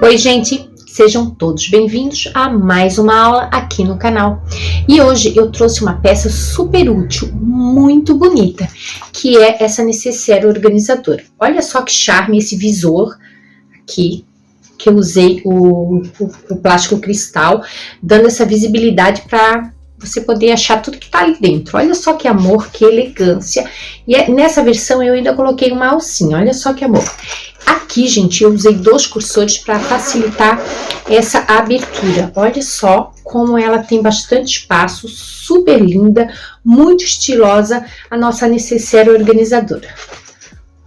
Oi, gente! Sejam todos bem-vindos a mais uma aula aqui no canal. E hoje eu trouxe uma peça super útil, muito bonita, que é essa necessaire organizadora. Olha só que charme esse visor aqui, que eu usei o plástico cristal, dando essa visibilidade para você poder achar tudo que tá ali dentro. Olha só que amor, que elegância. E nessa versão eu ainda coloquei uma alcinha, olha só que amor. Aqui, gente, eu usei 2 cursores para facilitar essa abertura. Olha só como ela tem bastante espaço, super linda, muito estilosa, a nossa necessaire organizadora.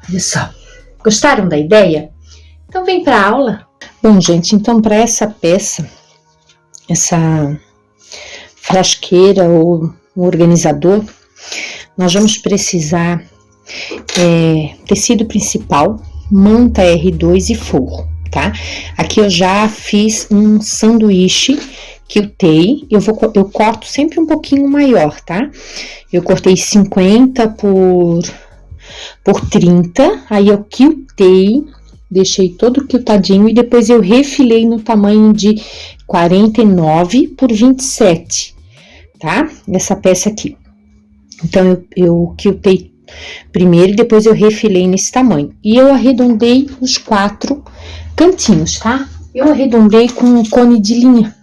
Olha só. Gostaram da ideia? Então vem para a aula. Bom, gente, então para essa peça, essa frasqueira ou um organizador, nós vamos precisar tecido principal, manta R2 e forro, tá? Aqui eu já fiz um sanduíche quiltei, eu corto sempre um pouquinho maior, tá? Eu cortei 50 por 30, aí eu quiltei, deixei todo quiltadinho e depois eu refilei no tamanho de 49 por 27, tá? Essa peça aqui. Então, eu quiltei primeiro e depois eu refilei nesse tamanho. E eu arredondei os 4 cantinhos, tá? Eu arredondei com um cone de linha,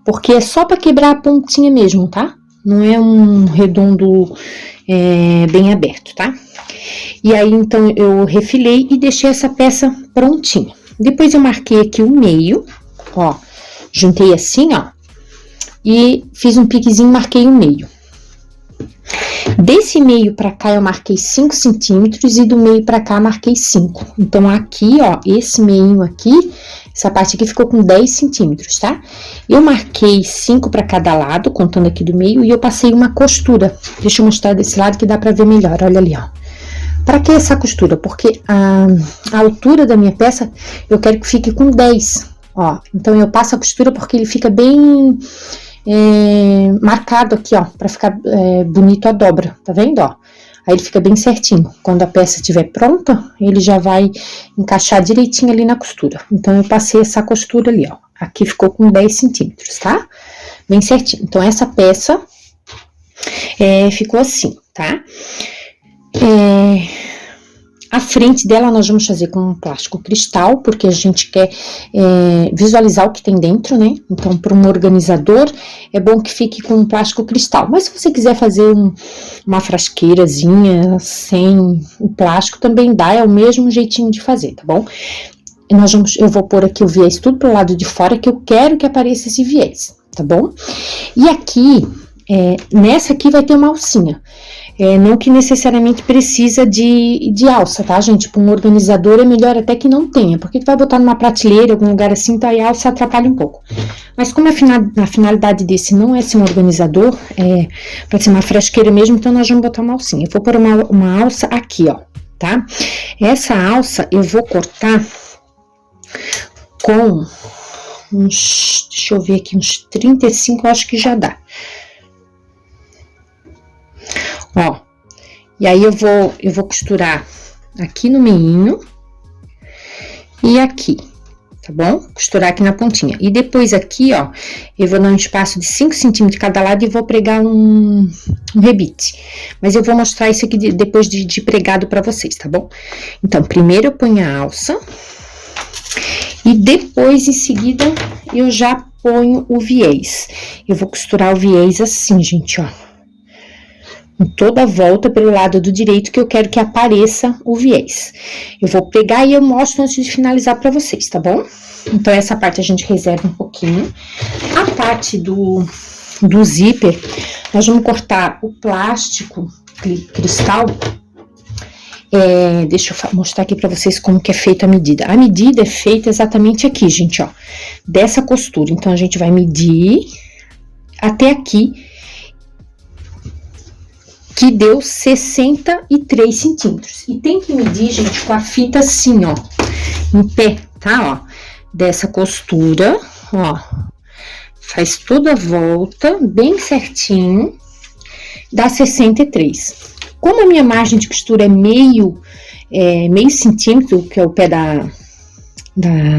porque é só para quebrar a pontinha mesmo, tá? Não é um redondo bem aberto, tá? E aí, então, eu refilei e deixei essa peça prontinha. Depois eu marquei aqui o meio, ó, juntei assim, ó, e fiz um piquezinho e marquei o meio. Desse meio pra cá eu marquei 5 centímetros e do meio pra cá marquei 5. Então, aqui, ó, esse meio aqui, essa parte aqui ficou com 10 centímetros, tá? Eu marquei 5 pra cada lado, contando aqui do meio, e eu passei uma costura. Deixa eu mostrar desse lado que dá pra ver melhor, olha ali, ó. Pra que essa costura? Porque a altura da minha peça, eu quero que fique com 10, ó. Então, eu passo a costura porque ele fica bem marcado aqui, ó, pra ficar bonito a dobra, tá vendo, ó? Aí ele fica bem certinho. Quando a peça estiver pronta, ele já vai encaixar direitinho ali na costura. Então, eu passei essa costura ali, ó. Aqui ficou com 10 centímetros, tá? Bem certinho. Então, essa peça ficou assim, tá? A frente dela nós vamos fazer com um plástico cristal, porque a gente quer visualizar o que tem dentro, né? Então, para um organizador, é bom que fique com um plástico cristal. Mas se você quiser fazer uma frasqueirazinha sem o plástico, também dá, é o mesmo jeitinho de fazer, tá bom? Eu vou pôr aqui o viés tudo pro lado de fora, que eu quero que apareça esse viés, tá bom? E aqui, nessa aqui vai ter uma alcinha. Não que necessariamente precisa de alça, tá, gente? Para um organizador é melhor até que não tenha, porque tu vai botar numa prateleira, algum lugar assim, tá, e a alça atrapalha um pouco. Mas como a finalidade desse não é ser um organizador, para ser uma frasqueira mesmo, então nós vamos botar uma alcinha. Eu vou pôr uma alça aqui, ó, tá? Essa alça eu vou cortar com deixa eu ver aqui, uns 35, eu acho que já dá. Ó, e aí eu vou costurar aqui no meinho e aqui, tá bom? Costurar aqui na pontinha. E depois aqui, ó, eu vou dar um espaço de 5 centímetros de cada lado e vou pregar um rebite. Mas eu vou mostrar isso aqui depois de pregado pra vocês, tá bom? Então, primeiro eu ponho a alça e depois, em seguida, eu já ponho o viés. Eu vou costurar o viés assim, gente, ó. Toda a volta pelo lado do direito, que eu quero que apareça o viés. Eu vou pegar e eu mostro antes de finalizar para vocês, tá bom? Então, essa parte a gente reserva um pouquinho. A parte do zíper, nós vamos cortar o plástico cristal. Deixa eu mostrar aqui para vocês como que é feita a medida. A medida é feita exatamente aqui, gente, ó. Dessa costura. Então, a gente vai medir até aqui, que deu 63 centímetros. E tem que medir, gente, com a fita assim, ó, em pé, tá, ó, dessa costura, ó, faz toda a volta, bem certinho, dá 63. Como a minha margem de costura é meio centímetro, que é o pé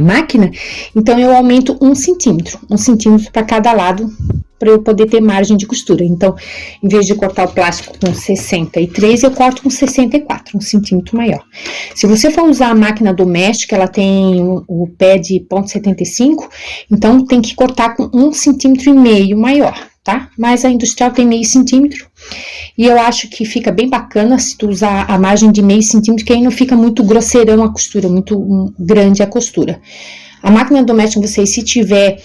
máquina, então eu aumento 1 centímetro para cada lado, para eu poder ter margem de costura. Então, em vez de cortar o plástico com 63, eu corto com 64, 1 centímetro maior. Se você for usar a máquina doméstica, ela tem o pé de 0,75, então tem que cortar com 1,5 centímetro maior, tá? Mas a industrial tem 0,5 centímetro, e eu acho que fica bem bacana se tu usar a margem de 0,5 centímetro, que aí não fica muito grosseirão a costura, muito grande a costura. A máquina doméstica, se tiver,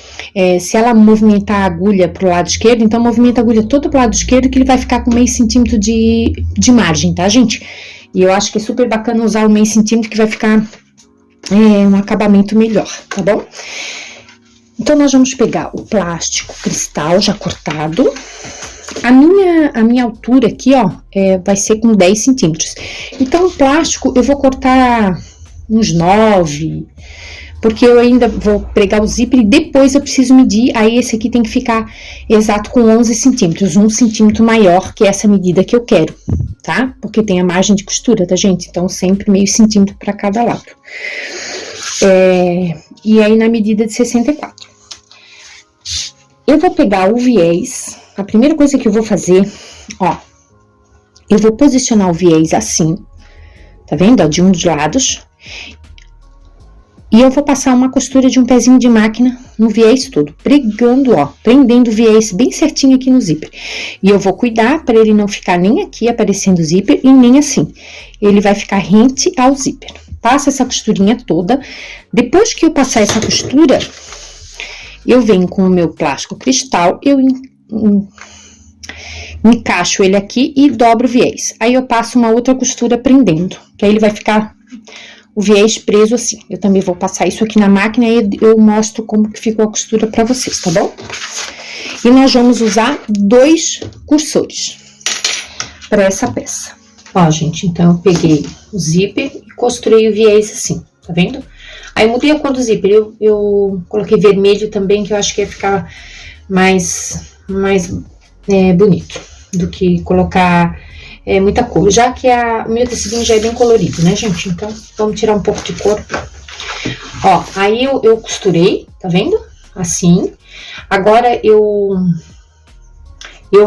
se ela movimentar a agulha para o lado esquerdo, então movimenta a agulha todo para o lado esquerdo, que ele vai ficar com 0,5 centímetro de margem, tá, gente? E eu acho que é super bacana usar o 0,5 centímetro, que vai ficar um acabamento melhor, tá bom? Então, nós vamos pegar o plástico cristal já cortado. A minha altura aqui, ó, vai ser com 10 centímetros. Então, o plástico eu vou cortar uns 9, porque eu ainda vou pregar o zíper e depois eu preciso medir. Aí esse aqui tem que ficar exato com 11 centímetros, 1 centímetro maior que essa medida que eu quero, tá? Porque tem a margem de costura, tá, gente? Então, sempre 0,5 centímetro para cada lado. E aí, na medida de 64. Eu vou pegar o viés. A primeira coisa que eu vou fazer, ó, eu vou posicionar o viés assim, tá vendo? Ó, de um dos lados. E eu vou passar uma costura de um pezinho de máquina no viés todo, pregando, ó, prendendo o viés bem certinho aqui no zíper. E eu vou cuidar para ele não ficar nem aqui aparecendo o zíper e nem assim. Ele vai ficar rente ao zíper. Passa essa costurinha toda. Depois que eu passar essa costura, eu venho com o meu plástico cristal, eu encaixo ele aqui e dobro o viés. Aí eu passo uma outra costura prendendo, que aí ele vai ficar o viés preso assim. Eu também vou passar isso aqui na máquina e eu mostro como que ficou a costura para vocês, tá bom? E nós vamos usar 2 cursores para essa peça. Ó, gente, então eu peguei o zíper e costurei o viés assim, tá vendo? Aí eu mudei a cor do zíper, eu coloquei vermelho também, que eu acho que ia ficar mais bonito do que colocar muita cor, já que o meu tecido já é bem colorido, né, gente? Então, vamos tirar um pouco de cor. Ó, aí eu costurei, tá vendo? Assim. Agora, eu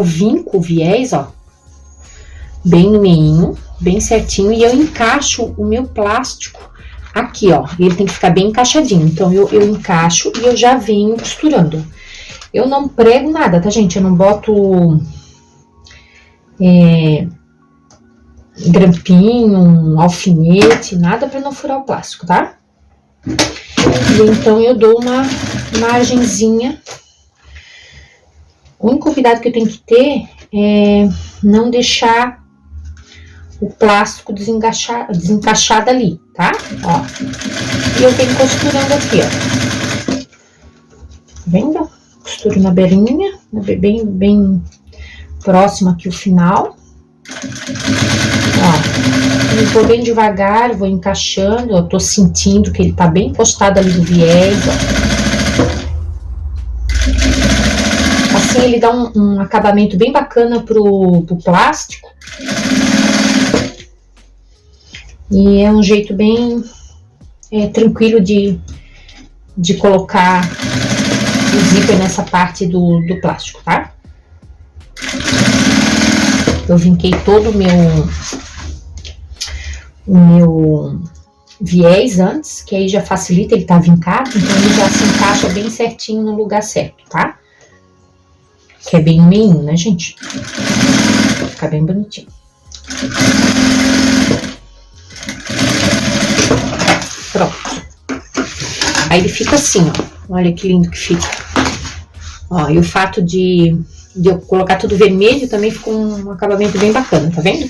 vinco o viés, ó, bem no meinho, bem certinho, e eu encaixo o meu plástico aqui, ó. Ele tem que ficar bem encaixadinho. Então, eu encaixo e eu já venho costurando. Eu não prego nada, tá, gente? Eu não boto grampinho, alfinete, nada pra não furar o plástico, tá? E então, eu dou uma margenzinha. O único cuidado que eu tenho que ter é não deixar o plástico desencaixado ali, tá? Ó. E eu venho costurando aqui, ó. Tá vendo? Costuro na beirinha, bem próximo aqui o final. Ó, eu vou bem devagar, vou encaixando, eu tô sentindo que ele tá bem encostado ali do viés, ó. Assim ele dá um acabamento bem bacana pro plástico. E é um jeito bem tranquilo de colocar o zíper nessa parte do plástico, tá? Eu vinquei todo o meu viés antes, que aí já facilita, ele tá vincado, então ele já se encaixa bem certinho no lugar certo, tá? Que é bem no meio, né, gente? Vai ficar bem bonitinho. Pronto. Aí ele fica assim, ó. Olha que lindo que fica. Ó, e o fato de eu colocar tudo vermelho também ficou um acabamento bem bacana, tá vendo?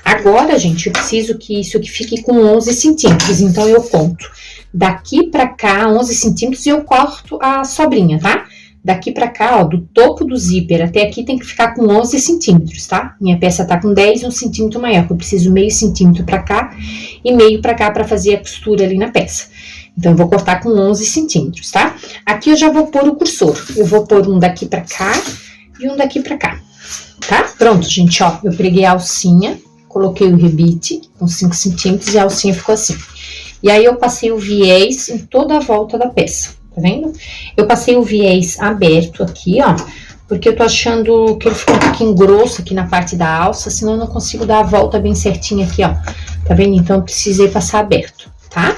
Agora, gente, eu preciso que isso aqui fique com 11 centímetros. Então, eu conto daqui pra cá 11 centímetros e eu corto a sobrinha, tá? Daqui pra cá, ó, do topo do zíper até aqui tem que ficar com 11 centímetros, tá? Minha peça tá com 10, 1 centímetro maior, eu preciso 0,5 centímetro pra cá e meio pra cá pra fazer a costura ali na peça. Então, eu vou cortar com 11 centímetros, tá? Aqui eu já vou pôr o cursor. Eu vou pôr um daqui pra cá e um daqui pra cá, tá? Pronto, gente, ó, eu preguei a alcinha, coloquei o rebite com 5 centímetros e a alcinha ficou assim. E aí eu passei o viés em toda a volta da peça, tá vendo? Eu passei o viés aberto aqui, ó, porque eu tô achando que ele ficou um pouquinho grosso aqui na parte da alça, senão eu não consigo dar a volta bem certinha aqui, ó. Tá vendo? Então eu precisei passar aberto, tá?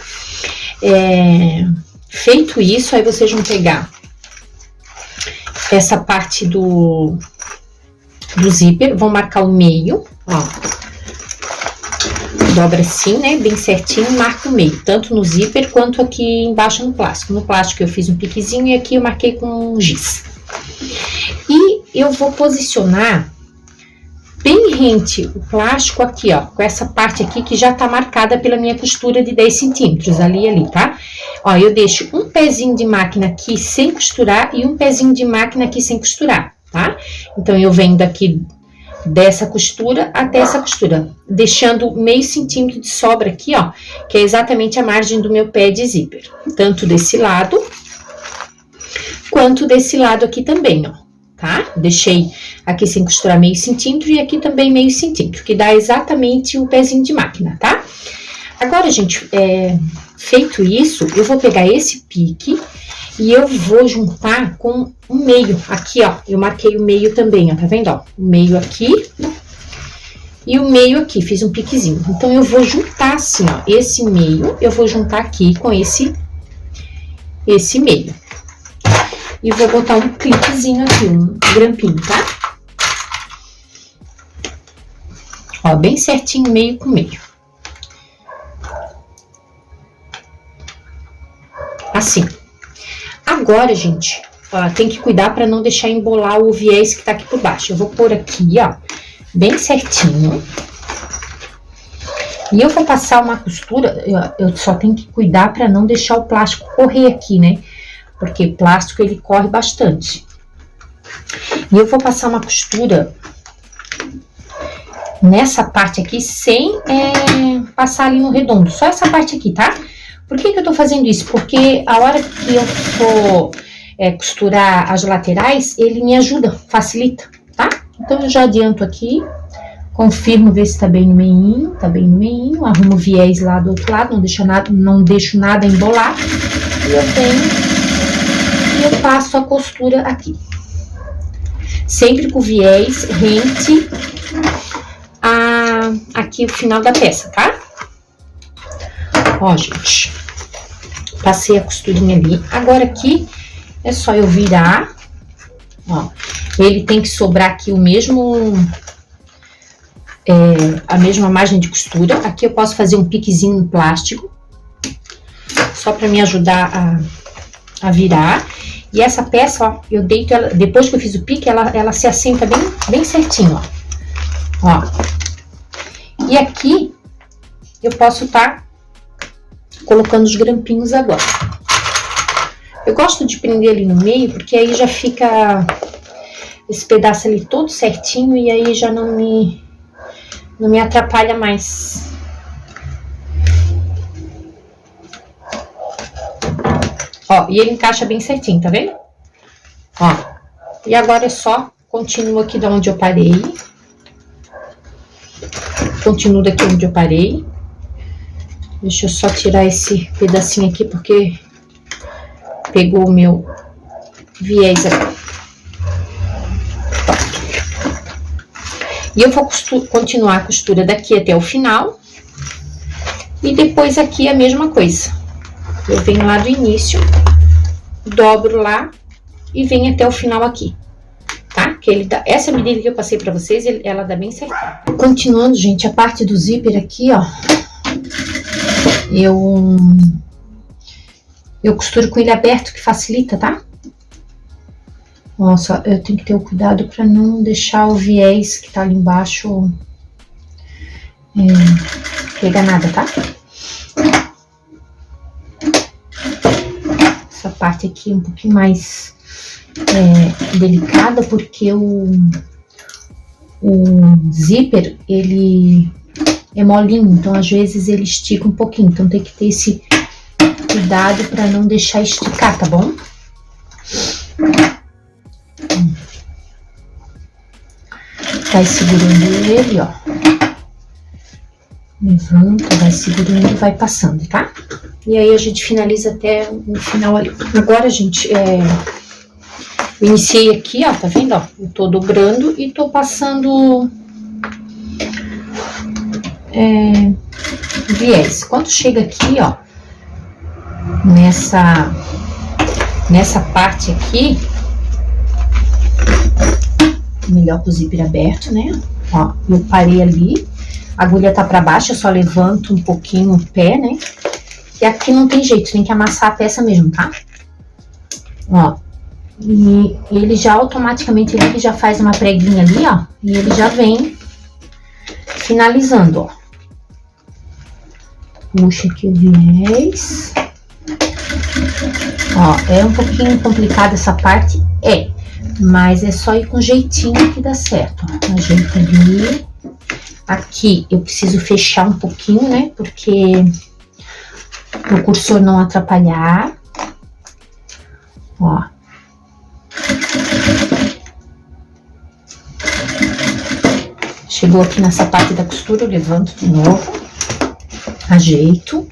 Feito isso, aí vocês vão pegar essa parte do zíper, vão marcar o meio, ó. Dobra assim, né, bem certinho, marca o meio, tanto no zíper quanto aqui embaixo no plástico. No plástico eu fiz um piquezinho e aqui eu marquei com giz. E eu vou posicionar bem rente o plástico aqui, ó, com essa parte aqui que já tá marcada pela minha costura de 10 centímetros, ali, tá? Ó, eu deixo um pezinho de máquina aqui sem costurar e um pezinho de máquina aqui sem costurar, tá? Então, eu venho daqui dessa costura até essa costura, deixando meio centímetro de sobra aqui, ó, que é exatamente a margem do meu pé de zíper, tanto desse lado, quanto desse lado aqui também, ó, tá? Deixei aqui sem costurar meio centímetro e aqui também meio centímetro, que dá exatamente o pezinho de máquina, tá? Agora, gente, feito isso, eu vou pegar esse pique e eu vou juntar com o meio, aqui, ó, eu marquei o meio também, ó, tá vendo, ó, o meio aqui e o meio aqui, fiz um piquezinho. Então, eu vou juntar assim, ó, esse meio, eu vou juntar aqui com esse meio. E vou botar um clipezinho aqui, um grampinho, tá? Ó, bem certinho, meio com meio. Assim. Agora, gente, ó, tem que cuidar para não deixar embolar o viés que tá aqui por baixo. Eu vou pôr aqui, ó, bem certinho. E eu vou passar uma costura, eu só tenho que cuidar para não deixar o plástico correr aqui, né? Porque plástico, ele corre bastante. E eu vou passar uma costura nessa parte aqui, sem passar ali no redondo. Só essa parte aqui, tá? Por que eu tô fazendo isso? Porque a hora que eu for costurar as laterais, ele me ajuda, facilita, tá? Então, eu já adianto aqui, confirmo, ver se tá bem no meinho, arrumo o viés lá do outro lado, não deixo nada embolar. E eu passo a costura aqui. Sempre com o viés rente aqui o final da peça, tá? Ó, gente, passei a costurinha ali. Agora aqui é só eu virar, ó. Ele tem que sobrar aqui o mesmo, a mesma margem de costura. Aqui eu posso fazer um piquezinho no plástico, só para me ajudar a virar. E essa peça, ó, eu deito ela, depois que eu fiz o pique, ela se assenta bem certinho, ó. E aqui eu posso estar colocando os grampinhos agora. Eu gosto de prender ali no meio, porque aí já fica esse pedaço ali todo certinho e aí já não me atrapalha mais. Ó, e ele encaixa bem certinho, tá vendo? Ó, e agora é só, continuo aqui de onde eu parei. Continuo daqui onde eu parei. Deixa eu só tirar esse pedacinho aqui, porque pegou o meu viés aqui. E eu vou continuar a costura daqui até o final. E depois aqui a mesma coisa. Eu venho lá do início, dobro lá e venho até o final aqui, tá? Que ele dá, essa medida que eu passei pra vocês, ela dá bem certinho. Continuando, gente, a parte do zíper aqui, ó, eu costuro com ele aberto, que facilita, tá? Nossa, eu tenho que ter o cuidado pra não deixar o viés que tá ali embaixo pegar nada, tá? Essa parte aqui é um pouquinho mais delicada, porque o zíper, ele é molinho, então às vezes ele estica um pouquinho, então tem que ter esse cuidado para não deixar esticar, tá bom? Vai segurando ele, ó. Levanta, vai segurando e vai passando, tá? E aí a gente finaliza até o final ali. Agora, gente, eu iniciei aqui, ó, tá vendo, ó? Eu tô dobrando e tô passando viés. Quando chega aqui, ó, nessa parte aqui, melhor com o zíper aberto, né? Ó, eu parei ali, a agulha tá pra baixo, eu só levanto um pouquinho o pé, né? E aqui não tem jeito, tem que amassar a peça mesmo, tá? Ó, e ele já automaticamente, ele já faz uma preguinha ali, ó, e ele já vem finalizando, ó. Puxa aqui o viés. Ó, é um pouquinho complicado essa parte, mas é só ir com jeitinho que dá certo. Ó. Ajeita ali. Aqui eu preciso fechar um pouquinho, né? Porque o cursor não atrapalhar. Ó. Chegou aqui nessa parte da costura, eu levanto de novo. Ajeito.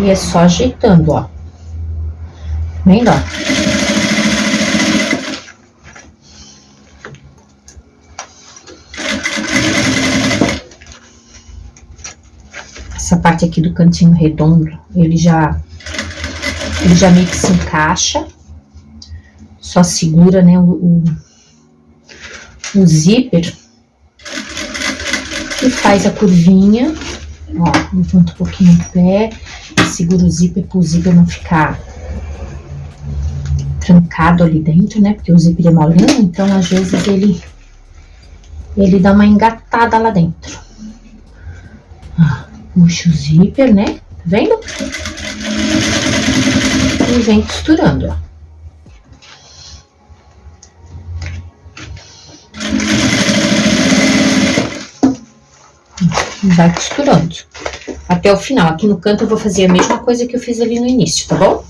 E é só ajeitando, ó. Tá vendo, ó? Essa parte aqui do cantinho redondo, ele já meio que se encaixa. Só segura, né, o zíper e faz a curvinha. Ó, levanta um pouquinho o pé, segura o zíper para o zíper não ficar trancado ali dentro, né? Porque o zíper é molinho, então às vezes ele dá uma engatada lá dentro. Ó, puxa o zíper, né? Tá vendo? E vem costurando, ó. Vai costurando até o final. Aqui no canto eu vou fazer a mesma coisa que eu fiz ali no início, tá bom?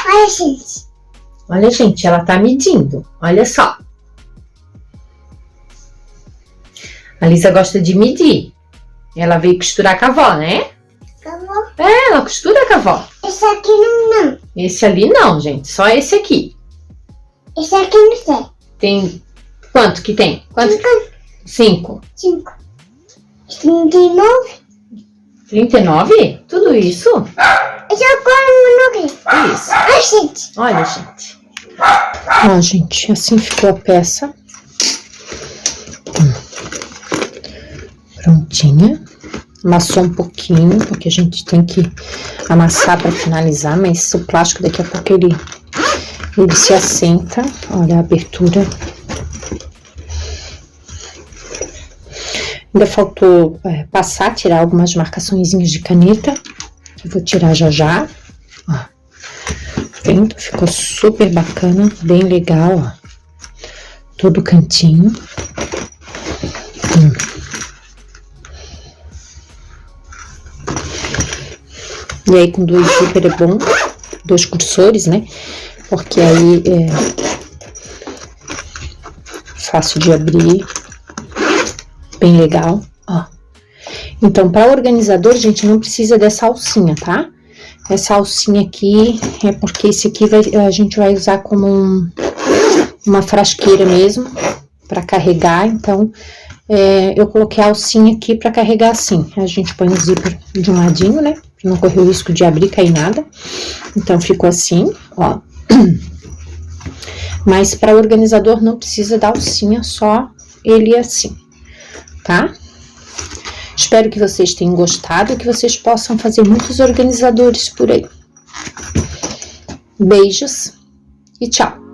Olha, gente. Olha, gente, ela tá medindo. Olha só. A Lisa gosta de medir. Ela veio costurar com a avó, né? Acabou. Ela costura com a avó. Esse aqui não. Esse ali não, gente. Só esse aqui. Esse aqui não sei. Tem... Quanto que tem? Quanto? 5. 5. 39. 39? Tudo isso? Esse agora não. Isso. Ai, gente. Olha, gente. Ó, gente, assim ficou a peça. Prontinha. Amassou um pouquinho, porque a gente tem que amassar para finalizar, mas o plástico daqui a pouco ele se assenta. Olha a abertura. Ainda faltou passar, tirar algumas marcaçõezinhas de caneta. Eu vou tirar já já. Ó. Vendo? Ficou super bacana, bem legal, ó. Todo cantinho. E aí com 2 zíper é bom, 2 cursores, né? Porque aí é fácil de abrir, bem legal, ó. Então, para organizador, gente, não precisa dessa alcinha, tá? Essa alcinha aqui é porque esse aqui a gente vai usar como uma frasqueira mesmo, para carregar. Então, eu coloquei a alcinha aqui para carregar assim. A gente põe o zíper de um ladinho, né? Pra não correr o risco de abrir, cair nada. Então, ficou assim, ó. Mas para organizador não precisa da alcinha, só ele assim, tá? Espero que vocês tenham gostado e que vocês possam fazer muitos organizadores por aí. Beijos e tchau!